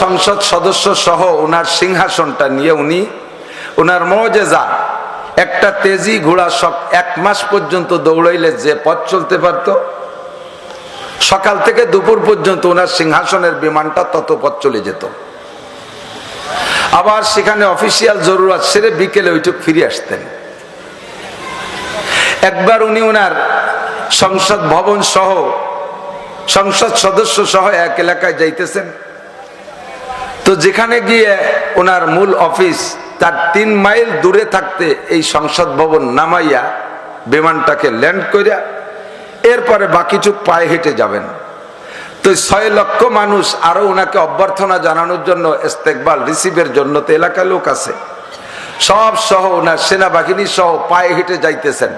সংসদ সদস্য সহ ওনার সিংহাসনটা নিয়ে উনি ওনার মুজিজা একটা তেজি ঘোড়া 1 মাস পর্যন্ত দৌড়াইলে যে পথ চলতে পারত, সকাল থেকে দুপুর পর্যন্ত ওনার সিংহাসনের বিমানটা তত পথ চলে যেত। আবার সেখানে অফিসিয়াল জরুরত সেরে বিকেলে ওইটুক ফিরে আসতেন। একবার উনি ওনার সংসদ ভবন সহ সংসদ সদস্য সহ এক এলাকায় যাইতেছেন, তো যেখানে গিয়ে ওনার মূল অফিস তার 3 মাইল দূরে থাকতে এই সংসদ ভবন নামাইয়া বিমানটাকে ল্যান্ড করিয়া এরপরে বাকিটুক পায়ে হেঁটে যাবেন। তো 6 লক্ষ মানুষ আরো ওনাকে অভ্যর্থনা জানানোর জন্য ইস্তেকবাল রিসিভের জন্য তো এলাকার লোক আছে, সব সহ ওনার সেনাবাহিনী সহ পায়ে হেঁটে যাইতেছেন।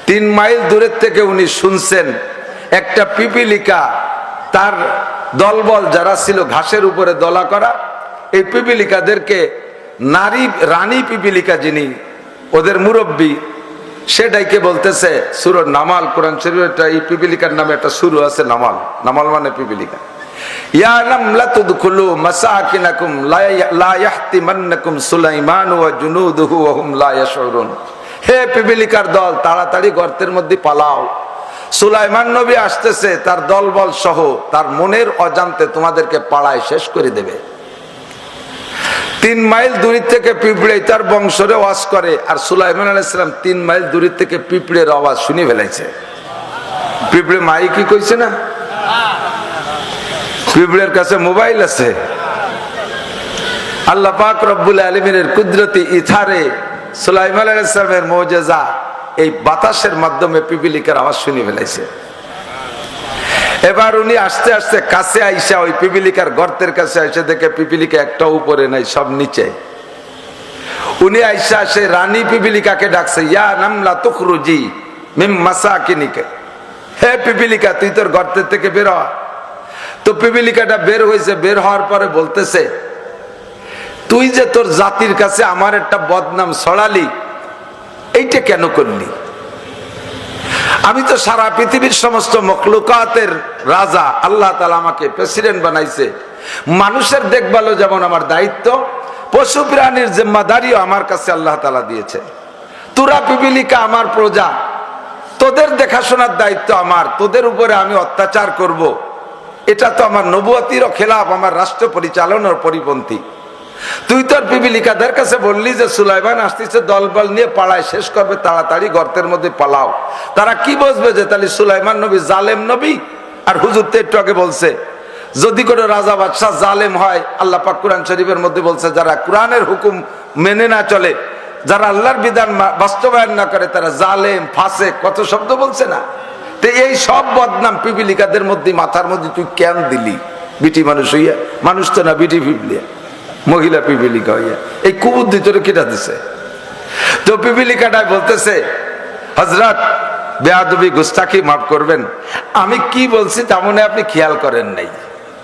3 মাইল দূরের থেকে উনি শুনছেন একটা পিপিলিকা তার দলবল যারা ছিল ঘাসের উপরে দলা করা, এই পিপিলিকাদেরকে রানী পিপিলিকা যিনি ওদের মুরব্বী সেটাইকে বলতেছে সূরা নামাল, কোরআন শরীফে এই পিপিলিকার নামে একটা সূরা আছে নামাল। নামাল মানে পিপিলিকা। ইয়া নামলা তুদখুলু মাসাকিনাকুম লা ইয়াহতিমান্নাকুম সুলাইমান ওয়া জুনুদুহু ওয়া হুম লা ইয়াশউরুন। হে পিপিলিকার দল, তাড়াতাড়ি গর্তের মধ্যে পালাও, সুলাইমান নবী আসতেছে তার দলবল সহ, তার মনের অজান্তে তোমাদেরকে পাড়ায় শেষ করে দেবে। 3 মাইল দূর থেকে পিঁপড়ে তার বংশরে ওয়াজ করে, আর সুলাইমান আলাইহিস সালাম 3 মাইল দূর থেকে পিঁপড়ের আওয়াজ শুনে ফেলাইছে। পিঁপড়ে মাই কি কইছে না, পিঁপড়ের কাছে মোবাইল আছে। আল্লাহ পাক রব্বুল আলামিনের কুদরতি ইথারে সুলাইমান আলাইহিস সালামের মুজিজা এই বাতাসের মাধ্যমে পিপিলিকার আওয়াজ শুনে ফেলাইছে। এবার উনি আস্তে আস্তে কাছে আইসা ওই পিপিলিকার গর্তের কাছে আইসা দেখে পিপিলিকা একটা উপরে নাই, সব নিচে। উনি আইসা সে রানী পিপিলিকাকে ডাকছে, ইয়া নামলা তুখরুজি মিম মাসাকিনিকা, হে পিপিলিকা তুই তোর গর্তের থেকে বের হ। তো পিপিলিকাটা বের হয়েছে, বের হওয়ার পরে বলতেছে, তুই যে তোর জাতির কাছে আমার একটা বদনাম ছড়ালি, এইটা কেন করলি? আমি তো সারা পৃথিবীর সমস্ত মখলুকাতের রাজা, আল্লাহ তাআলা আমাকে প্রেসিডেন্ট বানাইছে। মানুষের দেখভালও যেমন আমার দায়িত্ব, পশু প্রাণীর জিম্মাদারিও আমার কাছে আল্লাহ তাআলা দিয়েছে। তোরা পিপিলিকা আমার প্রজা, তোদের দেখাশোনার দায়িত্ব আমার, তোদের উপরে আমি অত্যাচার করব, এটা তো আমার নবুয়তিরও খেলাফ, আমার রাষ্ট্র পরিচালনার পরিপন্থী। তুই তোর পিপিলিকাদের কাছে বললি যে সুলাইমান আসতেছে দলবল নিয়ে পাড়ায় শেষ করবে, তাড়াতাড়ি গর্তের মধ্যে পালাও। তারা কি বুঝবে যে তাহলে সুলাইমান নবী জালেম নবী? আর হুজুর তো একটু আগে বলছে যদি কোনো রাজা বাদশাহ জালেম হয়, আল্লাহ পাক কোরআন শরীফের মধ্যে বলছে যারা কোরআনের হুকুম মেনে না চলে, যারা আল্লাহর বিধান বাস্তবায়ন না করে, তারা জালেম ফাসেক, কত শব্দ বলছে না? তো এই সব বদনাম পিপিলিকাদের মধ্যে মাথার মধ্যে তুই কেন দিলি? বিটি মানুষ হইয়া, মানুষ তো না, বিটি পিপলিয়া, মহিলা পিপিলিকা হইয়া এই কুবুদ্ধি তোরে কেটা দিছে। তো পিপিলিকাটা বলতেছে, হযরত বেয়াদবি গুস্তাখি মাফ করবেন, আমি কি বলছি তা মনে আপনি খেয়াল করেন নাই।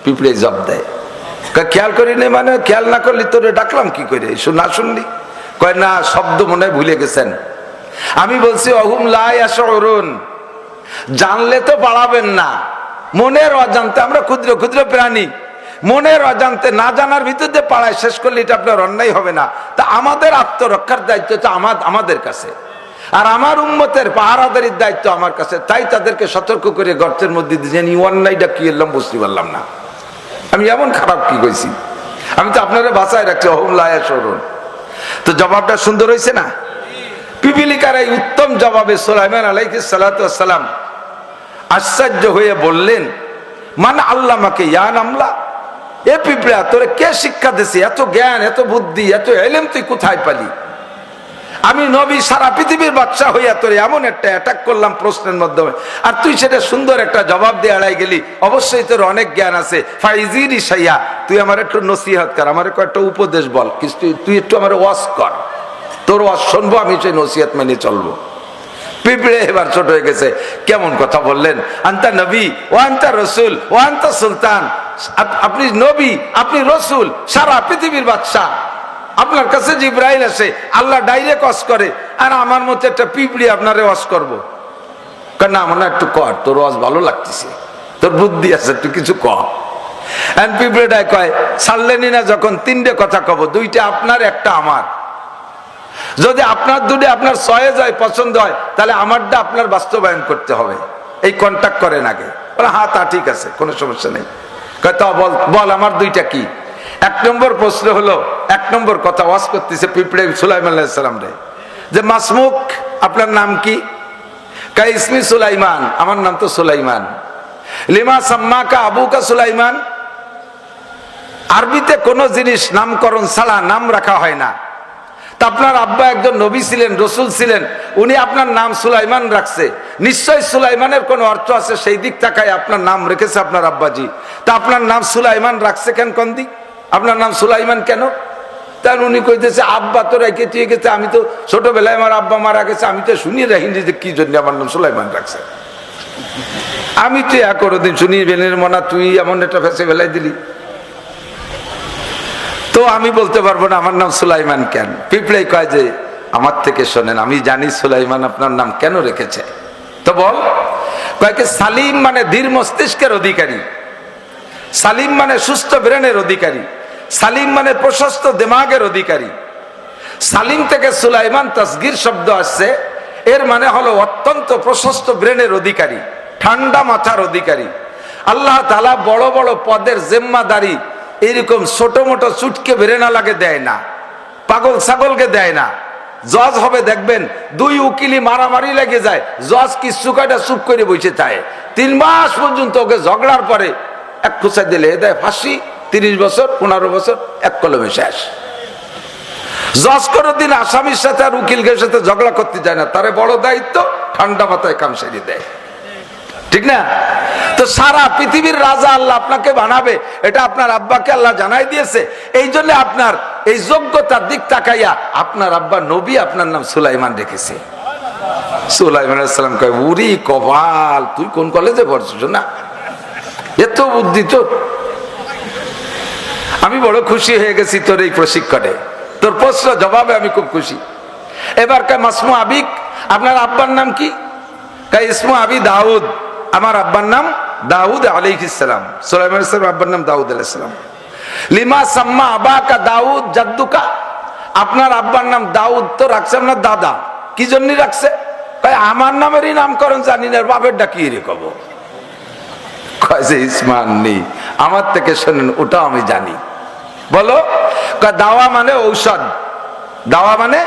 পিঁপড়ে জব দেয়, খেয়াল করি নাই মানে খেয়াল না করলি তোরে ডাকলাম কি করে, না শুনলি? কয় না, শব্দ মনে হয় ভুলে গেছেন। আমি বলছি অহুম লা ইয়াশউরুন, জানলে তো বাড়াবেন না, মনের অজান্তে আমরা ক্ষুদ্র ক্ষুদ্র প্রাণী, মনের অজান্তে না জানার ভিতরে পাড়ায় শেষ করলে এটা আপনার অন্যায় হবে না? তা আমাদের আত্মরক্ষার দায়িত্ব তো আমাদের কাছে, আর আমার উম্মতের পাহারাদারির দায়িত্ব আমার কাছে। তাই তাদেরকে সতর্ক করে গর্তের মধ্যে দিয়ে অন্যায়টা কি এলাম বুঝতে পারলাম না। আমি এমন খারাপ কি কইছি? আমি তো আপনারা বাঁচায় রাখছি অহুম লা ইয়াশউরুন। তো জবাবটা সুন্দর হয়েছে না? পিপিলিকার এই উত্তম জবাবে সুলাইমান আলাইহিস সালাতু ওয়াস সালাম আশ্চর্য হয়ে বললেন, মান আল্লামাকে ইয়া নামলা, এ পিঁপড়া তোরে কে শিক্ষা দিছে? এত জ্ঞান, এত বুদ্ধি, এত ইলম তুই কোথায় পালি? আমি নবী, সারা পৃথিবীর বাদশা হইয়া তোরে এমন একটা অ্যাটাক করলাম প্রশ্নের মাধ্যমে, আর তুই সেটা সুন্দর একটা জবাব দিয়ে এড়াই গেলি। অবশ্যই তোর অনেক জ্ঞান আছে। ফাইজিরি সাইয়া, তুই আমার একটু নসিহত কর, আমার কয়েকটা উপদেশ বল, তুই একটু আমার ওয়াজ কর, তোর ওয়াজ শুনবো, আমি সেই নসিহত মেনে চলবো। পিঁপড়ে এবার ছোট হয়ে গেছে, কেমন কথা বললেন? আনতা নবী ও আনতা রসুল ও আনতা সুলতান, আপনি নবী, আপনি রসুল, সারা পৃথিবীর বাদশাহ, আপনার কাছে জিবরাইল আসে, আল্লাহ ডাইরেক্ট ওয়াজ করে, আর আমার মতো একটা পিঁপড়ি আপনারে ওয়াজ করবো? না, মানে একটু কর, তোর ওয়াজ ভালো লাগতেছে, তোর বুদ্ধি আছে, একটু কিছু কর। পিঁপড়েটাই কয় ছাড়লেনি না যখন, তিনটে কথা কব, দুইটা আপনার একটা আমার। যদি আপনার দুটো আপনার ছয়ে যায় পছন্দ হয়, তাহলে আমারটা আপনার বাস্তবায়ন করতে হবে। এই কন্ট্যাক্ট করেন আগে। বলে হ্যাঁ তা ঠিক আছে, কোনো সমস্যা নেই। কয় তা বল বল আমার দুইটা কি। এক নম্বর প্রশ্ন হলো, এক নম্বর কথা ওয়াজ করতেছে পিঁপড়ে সুলাইমান আলাইহিস সালাম রে, যে মাসমুক আপনার নাম কি? কয় ইসমি সুলাইমান, আমার নাম তো সুলাইমান। লিমা সাম্মাকা আবুকা সুলাইমান, আরবিতে কোন জিনিস নামকরণ ছাড়া নাম রাখা হয় না। তা আপনার আব্বা একজন নবী ছিলেন, রসুল ছিলেন, উনি আপনার নাম সুলাইমান রাখছে, নিশ্চয় সুলাইমানের কোন অর্থ আছে, সেই দিক তাকায় আপনার নাম রেখেছে আপনার আব্বাজি। তা আপনার নাম সুলাইমান রাখছে কেন? কোন দিক আপনার নাম সুলাইমান কেন? তার উনি কইতেছে আব্বা তো রেখে দিয়ে গেছে, আমি তো ছোটবেলায় আমার আব্বা মারা গেছে, আমি তো শুনিয়ে রাখিনি যে কি জন্য আমার নাম সুলাইমান রাখছে। আমি তো কোনোদিন শুনি বেনের মনা, তুই এমন একটা ফেসে ফেলাই দিলি, তো আমি বলতে পারবো না আমার নাম সুলাইমান কেন। পিঁপড়ে কয় যে আমার থেকে শোনেন, আমি জানি সুলাইমান আপনার নাম কেন রেখেছে। তো বল। কয়েকে সালিম মানে ধীর মস্তিষ্কের অধিকারী, সালিম মানে সুস্থ ব্রেনের অধিকারী, সালিম মানে প্রশস্ত দিমাগের অধিকারী। সালিম থেকে সুলাইমান তাসগীর শব্দ আসছে, এর মানে হলো অত্যন্ত প্রশস্ত ব্রেনের অধিকারী, ঠান্ডা মাথার অধিকারী। আল্লাহ তাআলা বড় বড় পদের জিম্মাদারি এরকম ছোট মোটো চুটকে বেরেনা লাগে দেয় না, পাগল ছাগলকে দেয় না। জজ হবে দেখবেন, দুই উকিলি মারামারি লেগে যায়, জজ কিছু কয়টা চুপ করে বসে থাকে, 3 মাস পর্যন্ত ওকে ঝগড়ার পরে এক খুঁচা দিলে দেয় ফাঁসি, 30 বছর 15 বছর এক কলমে শেষ। জজ কোনোদিন আসামির সাথে আর উকিলের সাথে ঝগড়া করতে যায় না, তারে বড় দায়িত্ব ঠান্ডা মাথায় কাম সেরে দেয়, ঠিক না? তো সারা পৃথিবীর রাজা আল্লাহ আপনাকে বানাবে, এটা আপনার আব্বাকে আল্লাহ জানাই দিয়েছে। এই জন্য আপনার এই যোগ্যতার দিক তাকাইয়া আপনার আব্বা নবী আপনার নাম সুলাইমান রেখেছে। সুলাইমান আলাইহিস সালাম কয় উরি কপাল, তুই কোন কলেজে পড়ছিস না, এত বুদ্ধি তো। আমি বড় খুশি হয়ে গেছি তোর এই প্রশিক্ষণে, তোর প্রশ্ন জবাবে আমি খুব খুশি। এবার কয় মাসমু আবিক, আপনার আব্বার নাম কি? কয় ইসমু আবি দাউদ, আমার আব্বার নাম দাউদ আলাইহিস সালাম। সুলাইমান আলাইহিস সালাম আব্বার নাম দাউদ আলাইহিস সালাম। লিমা সাম্মা আবাকা দাউদ জাদ্দুকা, আপনার আব্বার নাম দাউদ তো রাখছে আপনার দাদা, কি জন্য রাখছে? কয় আমার নামেরই নামকরণ জানি না, বাপের ডাকি রে কব। কয় যে ইসমান নেই, আমার থেকে শোনেন ওটা আমি জানি। বলো। কয় দাওয়া মানে ঔষধ, দাওয়া মানে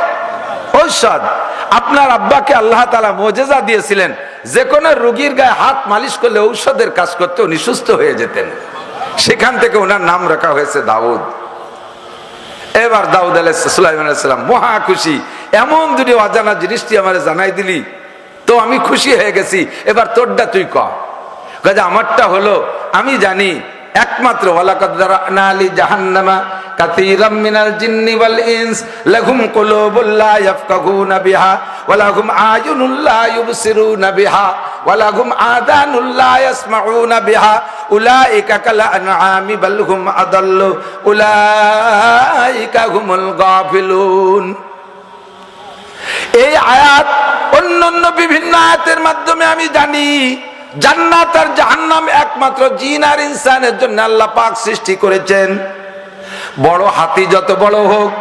ঔষধ। আপনার আব্বাকে আল্লাহ তাআলা মুজিজা দিয়েছিলেন, যে কোনো রোগীর গায়ে হাত মালিশ করলে ঔষধের কাজ করতে উনি সুস্থ হয়ে যেতেন, সেখান থেকে ওনার নাম রাখা হয়েছে দাউদ। এবার দাউদ সুলাইমান আলাইহিস সালাম মহা খুশি, এমন দুটি অজানা জিনিসটি আমার জানাই দিলি তো আমি খুশি হয়ে গেছি, এবার তোরটা তুই কর। কাজে আমারটা হলো আমি জানি একমাত্র ওয়ালাকাদ যারানা লি জাহান্নামা কাসীরাম মিনাল জিন্নি ওয়াল ইনস লাহুম কুলুবুল লা ইয়াফকাহুনা বিহা ওয়া লাহুম আয়ুনুল লা ইউবসিরুনা বিহা ওয়া লাহুম আযানুল লা ইয়াসমাউনা বিহা উলাইকা কাল আনআমি বাল হুম আদাল্লু উলাইকা হুমুল গাফিলুন। এই আয়াত অন্যান্য বিভিন্ন আয়াতের মাধ্যমে আমি জানি জান্নাত আর জাহান্নাম একমাত্র জিন আর ইনসানের জন্য আল্লাহ পাক সৃষ্টি করেছেন। বড় হাতি যত বড় হোক,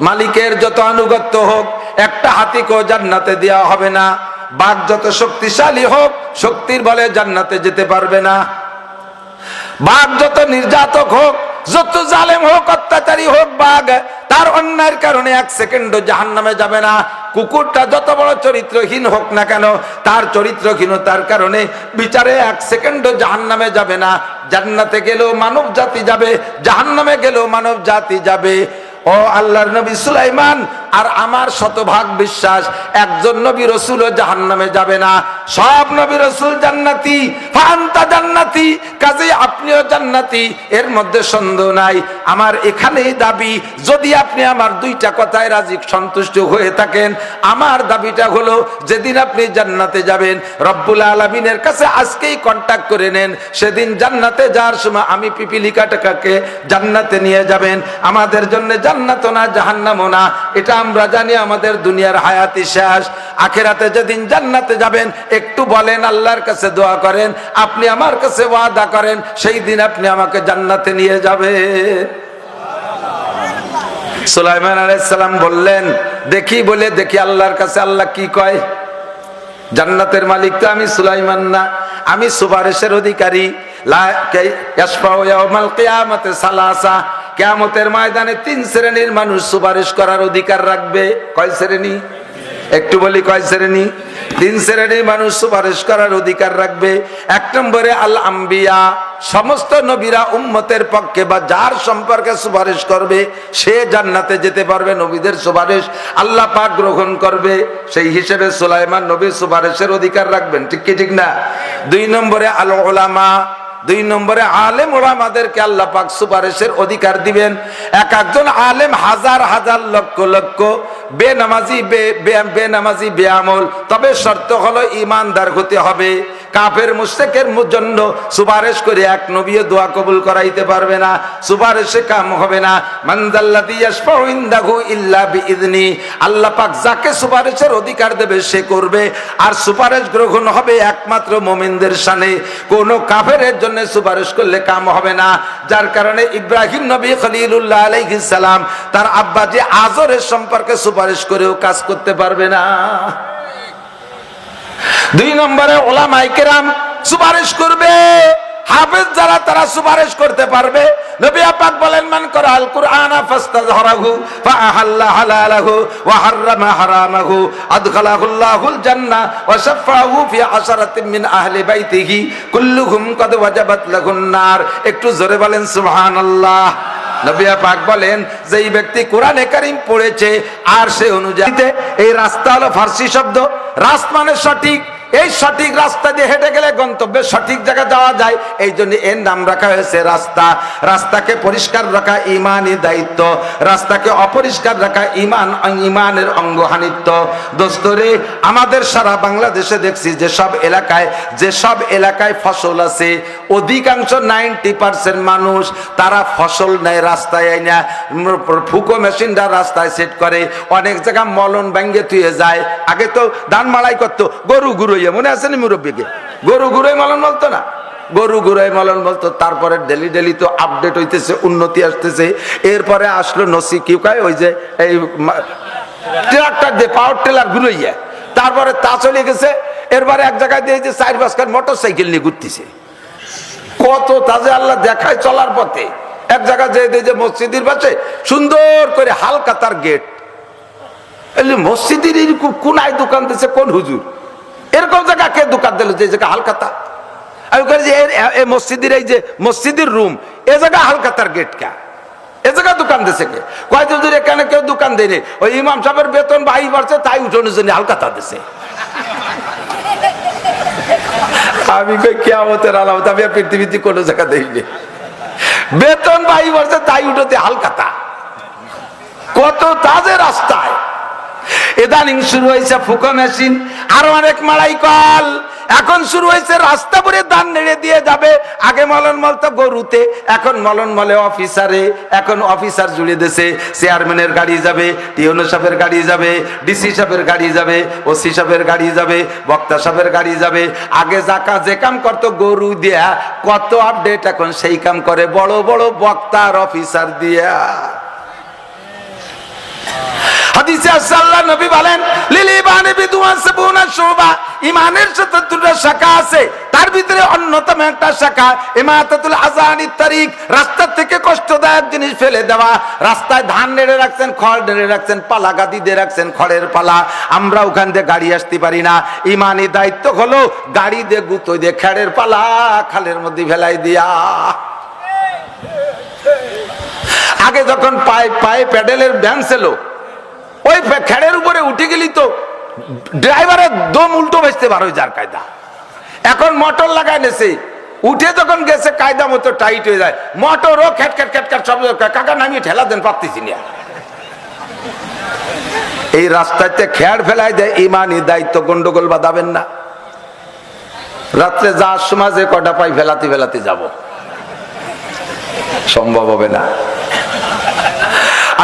মালিকের যত আনুগত্য হোক, একটা হাতিকেও জান্নাতে দেওয়া হবে না। বাঘ যত শক্তিশালী হোক, শক্তির বলে জান্নাতে যেতে পারবে না। বাঘ যত নির্যাতক হোক, যত জালেম হোক, অত্যাচারী হোক, বাঘ তার অন্যায়ের কারণে 1 সেকেন্ডও জাহান্নামে যাবে না। কুকুরটা যত বড় চরিত্রহীন হোক না কেন, তার চরিত্রহীনতার কারণে বিচারে 1 সেকেন্ডও জাহান্নামে যাবে না। জান্নাতে গেলেও মানব জাতি যাবে, জাহান্নামে গেলেও মানব জাতি যাবে। ও আল্লাহর নবী সুলাইমান আর আমার শতভাগ বিশ্বাস, একজন নবী রাসূলও জাহান্নামে যাবে না, সব নবী রাসূল জান্নাতি। ফাআনতা জান্নাতি, কাজেই আপনিও জান্নাতি, এর মধ্যে সন্দেহ নাই। আমার এখানেই দাবি, যদি আপনি আমার 2টা কথায় রাজি সন্তুষ্ট হয়ে থাকেন, আমার দাবিটা হলো যেদিন আপনি জান্নাতে যাবেন রব্বুল আলামিনের কাছে আজকেই কন্টাক্ট করে নেন, সেদিন জান্নাতে যাওয়ার সময় আমি পিপিলিকাটাকে জান্নাতে নিয়ে যাবেন। আমাদের জন্য জান্নাত না জাহান্নাম না, এটা আমরা জানি, আমাদের দুনিয়ার হায়াতি শেষ। আখিরাতে যেদিন জান্নাতে যাবেন একটু বলেন, আল্লাহর কাছে দোয়া করেন, আপনি আমার কাছে ওয়াদা করেন সেই দিন আপনি আমাকে জান্নাতে নিয়ে যাবেন। সুলাইমান আলাইহিস সালাম বললেন, দেখি বলে দেখি আল্লাহর কাছে আল্লাহ কি কয়। জান্নাতের মালিক তো আমি সুলাইমান না, আমি সুপারিশের অধিকারী। কিয়ামতের ময়দানে 3 শ্রেণীর মানুষ সুপারিশ করার অধিকার রাখবে। কয় শ্রেণী? একটু বলি কয় শ্রেণী? 3 শ্রেণীর মানুষ সুপারিশ করার অধিকার রাখবে। 1 নম্বরে আল আম্বিয়া, সমস্ত নবীরা উম্মতের পক্ষে বা যার সম্পর্কে সুপারিশ করবে সে জান্নাতে যেতে পারবে, নবীদের সুপারিশ আল্লাহ পাক গ্রহণ করবে। সেই হিসেবে সুলাইমান নবীর সুপারিশের অধিকার রাখবেন, ঠিক কি ঠিক না? 2 নম্বরে আল উলামা, 2 নম্বরে আলেম ওলামাদেরকে আল্লাহ পাক সুপারিশের অধিকার দিবেন। এক একজন আলেম হাজার হাজার লক্ষ লক্ষ বেনামাজি বেনামাজি বেআমল, তবে শর্ত হলো ইমানদার হতে হবে। কাফের মুশরিকের জন্য সুপারিশ করে এক নবীও দোয়া কবুল করাইতে পারবে না, সুপারিশে কাম হবে না। মানজাল্লাযী ইয়াশফাউ ইনদাহু ইল্লা বিইذনি, আল্লাহ পাক যাকে সুপারিশের অধিকার দেবে সে করবে, আর সুপারিশ গ্রহণ হবে একমাত্র মুমিনদের শানে। কোন কাফেরের জন্য সুপারিশ করলে কাম হবে না। যার কারণে ইব্রাহিম নবী খলিলুল্লাহ আলাইহিস সালাম তার আব্বা যে আজরের সম্পর্কে সুপারিশ করেও কাজ করতে পারবে না। 2 নম্বরে উলামায়ে কেরাম সুপারিশ করবে, হাফেজ যারা তারা সুপারিশ করতে পারবে। নবী পাক বলেন, মান করাল কুরআনা ফাস্তাযহারাহু ফাআহাল্লা হালালাহু ওয়া হাররামা হারামাহু আদখালাহুল্লাহুল জান্নাহ ওয়া শাফাআহু ফি আশরাতিন মিন আহলি বাইতিহি কুল্লুহুম কদ ওয়াজাবাত লাহুন নার। একটু জোরে বলেন সুবহানাল্লাহ। নবী পাক বলেন, যেই ব্যক্তি কোরআনে কারীম পড়েছে আর সে অনুযায়ী, এই রাস্তা হলো ফার্সি শব্দ, রাস্ত মানে সঠিক, এই সঠিক রাস্তা দিয়ে হেঁটে গেলে গন্তব্যে সঠিক জায়গায় যাওয়া যায়, এই জন্য এর নাম রাখা হয়েছে রাস্তা। রাস্তাকে পরিষ্কার রাখা ইমানি দায়িত্ব, রাস্তাকে অপরিষ্কার রাখা ইমানের অঙ্গহানিত্ব। দোস্তরে, আমাদের সারা বাংলাদেশে দেখছি যেসব এলাকায় ফসল আছে, অধিকাংশ 90% মানুষ তারা ফসল নেয় রাস্তায় আইনা, ফুকো মেশিনটা রাস্তায় সেট করে, অনেক জায়গা মলন ভাঙ্গে থুয়ে যায়। আগে তো ধান মাড়াই করতো গরু গুঁড়ো, মনে আছে না মুরব্বীকে? গরু গুঁড়োই মলন বলতো না, গরু গুঁড়োই মলন বলতো। তারপরে ডেলি ডেলি তো আপডেট হইতেছে, উন্নতি আসতেছে। এরপরে আসলো নসি কি কয়, ওই যে এই ট্রাক্টর দিয়ে পাওয়ার টেলার ঘুরাইয়া, তারপরে তা চলে গেছে। এরপরে এক জায়গায় দিয়ে যে 4-5 খান মোটর সাইকেল নিয়ে ঘুরতেছে। কত তাজে আল্লাহ দেখায় চলার পথে। এক জায়গায় যে মসজিদের পাশে সুন্দর করে হালকা তার গেট, মসজিদের কোনায় দোকান দিচ্ছে কোন হুজুর? এরকম জায়গা কে দোকান দিল যে জায়গা হালকাতা? আমি বলি এই মসজিদের, এই যে মসজিদের রুম, এ জায়গা হালকাতার গেট কা, এ জায়গা দোকান দিছে কে? কয় হুজুর এখানে কেউ দোকান দেয়নি, ওই ইমাম সাহেবের বেতন বাড়ি বাড়ছে তাই উঠোনের জন্য হালকাতা দিছে। আমি কই কিয়ামতের আলামত, আমি পৃথিবীতে কোনো জায়গা দেখিনি। বেতন বাড়ি বাড়ছে তাই উঠোতে হালকাতা, কত তাজে রাস্তায়। ইদানিং শুরু হয়েছে ফুকো মেশিন, আরো অনেক মাড়াই কল। এখন শুরু হয়েছে রাস্তা পরে ধান নেড়ে দিয়ে যাবে। আগে মলন মলতো গরুতে, এখন মলন মলে অফিসারে। এখন অফিসার জুড়ে দিয়েছে, চেয়ারম্যানের গাড়ি যাবে, টিওনো সাহেবের গাড়ি যাবে, ডিসি সাহেবের গাড়ি যাবে, ওসি সাহেবের গাড়ি যাবে, বক্তা সাহেবের গাড়ি যাবে। আগে যে কাম করতো গরু দিয়া, কত আপডেট এখন সেই কাম করে বড় বড় বক্তা আর অফিসার দিয়া। হাদিসে আল্লাহ নবী বলেন, লিল ইমানি বিদুআন সাবুনা শুবা, ইমানের ৭৭টা শাখা আছে, তার ভিতরে অন্যতম একটা শাখা ইমাতাতুল আযানিত তারিক, রাস্তা থেকে কষ্টদায়ক জিনিস ফেলে দেওয়া। রাস্তায় ধান নেড়ে রাখছেন, খড় নেড়ে রাখছেন, পালা গাদি দিয়ে রাখছেন, খড়ের পালা, আমরা ওখান দিয়ে গাড়ি আসতে পারি না। ইমানি দায়িত্ব হলো গাড়ি দিয়ে গুতো দিয়ে খেড়ের পালা খালের মধ্যে ফেলাই দিয়া। আগে যখন পায়ে প্যাডেলের ব্যান ছিল, ওই খেড়ের উপরে উঠে গেলি তো ড্রাইভারের দম উল্টো বেচতে পারো যার কায়দা। এখন মোটর লাগাই নেছে, উঠে যখন গেছে কায়দা মতো টাইট হয়ে যায়, মোটরও খ্যাট খ্যাট খ্যাট খ্যাট সব কাকা নামিয়ে ঠেলা দেন, পারতেছি না। এই রাস্তাতে খেয়ার ফেলাই দেয়, ইমানি দায়িত্ব গন্ডগোল বাঁধাবেন না। রাত্রে যাওয়ার সময় যে কটা পাই ফেলাতে ফেলাতে যাব, সম্ভব হবে না।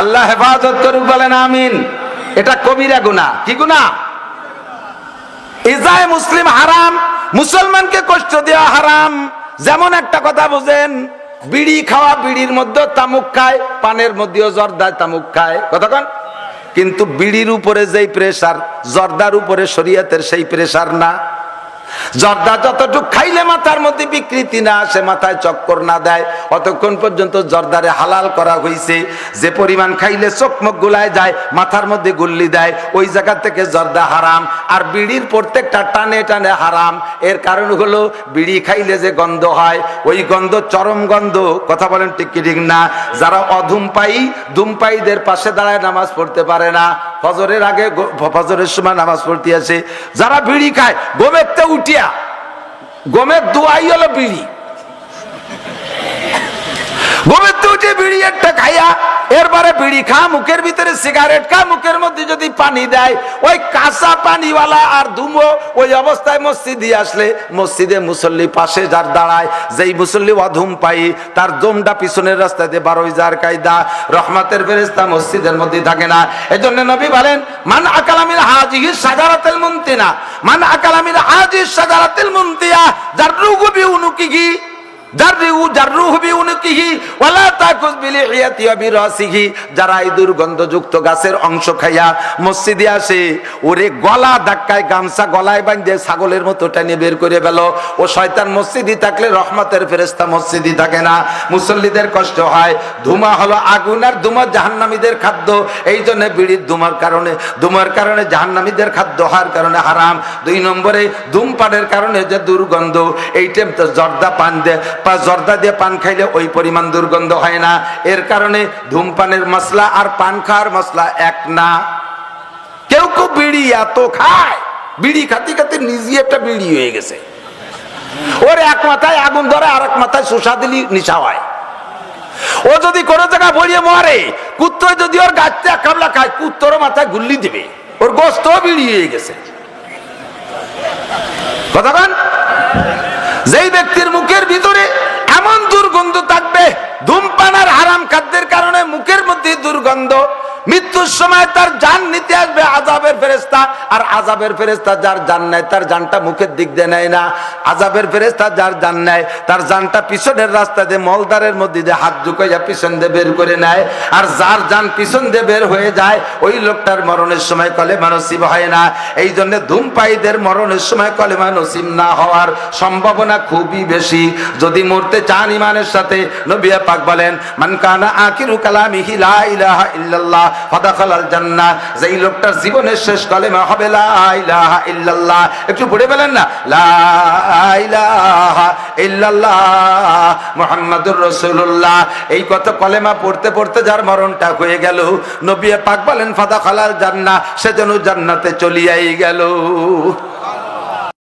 আল্লাহ হেফাজত করুক, বলেন আমিন। এটা কবিরা গুনাহ। কি গুনাহ? ইজায়ে মুসলিম হারাম, মুসলমানকে কষ্ট দেওয়া হারাম। যেমন একটা কথা বুঝেন, বিড়ি খাওয়া, বিড়ির মধ্যে তামুক খায়, পানের মধ্যেও জর্দায় তামুক খায়, কতক্ষণ। কিন্তু বিড়ির উপরে যেই প্রেসার, জর্দার উপরে শরীয়তের সেই প্রেসার না। জর্দা যতটুক খাইলে মাথার মধ্যে বিকৃতি না আসে, মাথায় চক্কর না দেয়, অতক্ষণ পর্যন্ত জর্দারে হালাল করা হয়েছে। যে পরিমাণ খাইলে চোখ মুখ গুলায় যায়, মাথার মধ্যে গুল্লি দেয়, ওই জায়গা থেকে জর্দা হারাম। আর বিড়ির প্রত্যেকটা টানে টানে হারাম। এর কারণ হলো বিড়ি খাইলে যে গন্ধ হয়, ওই গন্ধ চরম গন্ধ, কথা বলেন ঠিক কি ঠিক না? যারা অধূমপায়ী, ধূমপায়ীদের পাশে দাঁড়ায় নামাজ পড়তে পারে না, ফজরের আগে, ফজরের সময় নামাজ পড়তে আসে। যারা বিড়ি খায়, গোমেরতে উঠিয়া, গোমের দোয়াই হলো বিড়ি, গোমেরতে উঠে বিড়ি একটা খাইয়া, এরপরে বিড়ি খা, মুখের ভিতরে সিগারেট খা, মুখের মধ্যে যদি পানি দেয়, ওই কাঁচা পানিওয়ালা আর ধুমো, ওই অবস্থায় মসজিদে আসলে, মসজিদে মুসল্লি পাশে যার দাঁড়ায়, যেই মুসল্লি অধূমপায়ী, তার দমটা পিছনের রাস্তা দিয়ে বার হয়ে যাওয়ার কায়দা। রহমতের ফেরেশতা মসজিদের মধ্যে থাকে না। এজন্য নবী বলেন, মান আকালা মিন হাযিহি শাজারাতিল মুনতিনা, মান আকালা মিন হাযিহি শাজারাতিল মুনতিয়া জাররুহু বিউনুকিহি, যারা এই দুর্গন্ধযুক্ত গাছের অংশ খাইয়া মসজিদে আসে, ওরে গলা ধাক্কায় গামছা গলায় বাঁধে ছাগলের মতো টেনে বের করে গেল। ও শয়তান মসজিদে থাকলে রহমতের ফেরেশতা মসজিদে থাকে না, মুসল্লিদের কষ্ট হয়। ধুমা হলো আগুন, আর ধুমা জাহান্নামীদের খাদ্য। এই জন্য বিড়ির ধুমার কারণে জাহান্নামীদের খাদ্য হওয়ার কারণে হারাম। 2 নম্বরে ধূমপানের কারণে যে দুর্গন্ধ, এই টাইমটা জর্দা পান দেয়, জর্দা দিয়ে পান খাইলে ওই পরিমাণ দুর্গন্ধ হয় না। এর কারণে ধূমপানের মশলা আর পান খাওয়ার মশলা এক না। কেউ কেউ বিড়ি এত খায়, বিড়ি খাতে খাতে নিজে একটা বিড়ি হয়ে গেছে, ওর এক মাথায় আগুন ধরে, আর এক মাথায় শোষা দিলি নিশা হয়। ও যদি কোনো জায়গায় ভরিয়ে মরে, কুত্তো যদি ওর গাছতে এক কামলা খায়, কুত্তরও মাথায় গুল্লি দিবে, ওর গোস্ত বিড়ি হয়ে গেছে, কথা বলেন। যেই ব্যক্তির মুখের ভিতরে এমন দুর্গন্ধ থাকবে, ধূমপান আর হারাম খাদ্যের কারণে মুখের মধ্যে দুর্গন্ধ, মৃত্যুর সময় তার জান নিতে আসবে আযাবের ফেরেশতা। আর আযাবের ফেরেশতা যার জান নেয়, তার জানটা মুখের দিক দিয়ে নেয় না। আযাবের ফেরেশতা যার জান নেয়, তার জানটা পিছনের রাস্তা দিয়ে, মলদারের মধ্যে দিয়ে হাত ঢুকাইয়া পিছন দিয়ে বের করে নেয়। আর যার জান পিছন দিয়ে বের হয়ে যায়, ওই লোকটার মরণের সময় কলেমা নসিব হয় না। এই জন্য ধূমপায়ীদের মরণের সময় কলেমা নসিব না হওয়ার সম্ভাবনা খুবই বেশি। যদি মরতে চান ইমানের সাথে, নবী পাক বলেন, মান কানা আখিরু কালামিহি লা ইলাহা ইল্লাল্লাহ ফাদাখালাল জান্নাহ। যেই লোকটার জীবনের শেষ কলেমা হবে লা ইলাহা ইল্লাল্লাহ, একটু পড়ে বলেন না, লা ইলাহা ইল্লাল্লাহ মুহাম্মাদুর রাসূলুল্লাহ। এই কথা কলেমা পড়তে পড়তে যার মরণটা হয়ে গেল, নবী পাক বলেন ফাদাখালাল জান্নাহ, সে যেন জান্নাতে চলিয়াই গেল।